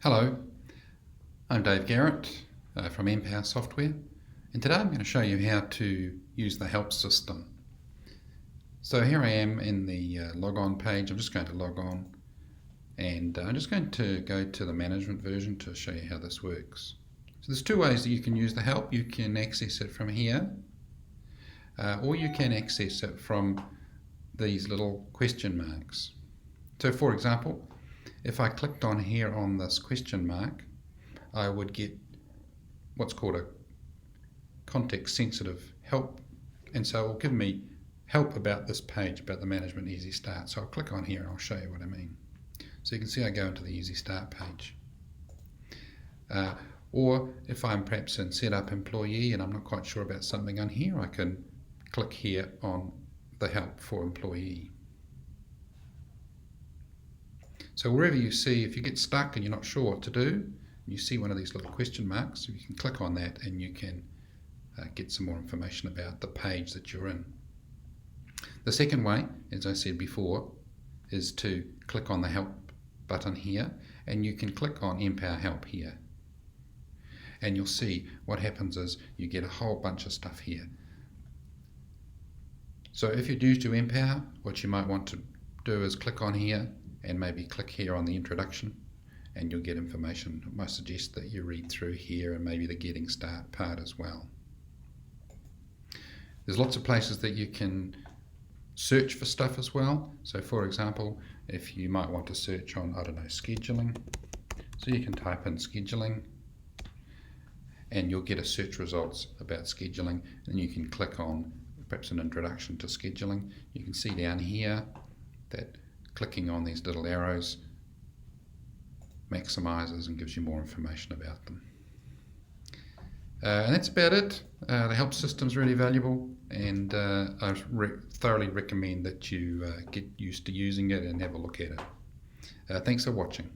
Hello, I'm Dave Garrett from Empower Software, and today I'm going to show you how to use the help system. So here I am in the log-on page. I'm just going to log on, and I'm just going to go to the management version to show you how this works. So there's two ways that you can use the help. You can access it from here, or you can access it from these little question marks. So for example, if I clicked on here on this question mark, I would get what's called a context-sensitive help, and so it will give me help about this page, about the Management Easy Start. So I'll click on here and I'll show you what I mean. So you can see I go into the Easy Start page. Or if I'm perhaps in Setup Employee and I'm not quite sure about something on here, I can click here on the Help for Employee. So wherever you see, if you get stuck and you're not sure what to do, you see one of these little question marks, you can click on that and you can get some more information about the page that you're in. The second way, as I said before, is to click on the Help button here, and you can click on Empower Help here. And you'll see what happens is you get a whole bunch of stuff here. So if you're new to Empower, what you might want to do is click on here and maybe click here on the introduction, and you'll get information. I might suggest that you read through here and maybe the Getting Start part as well. There's lots of places that you can search for stuff as well. So for example, if you might want to search on, I don't know, scheduling, so you can type in scheduling and you'll get a search results about scheduling, and you can click on perhaps an introduction to scheduling. You can see down here that clicking on these little arrows maximizes and gives you more information about them. And that's about it. The help system is really valuable, and I thoroughly recommend that you get used to using it and have a look at it. Thanks for watching.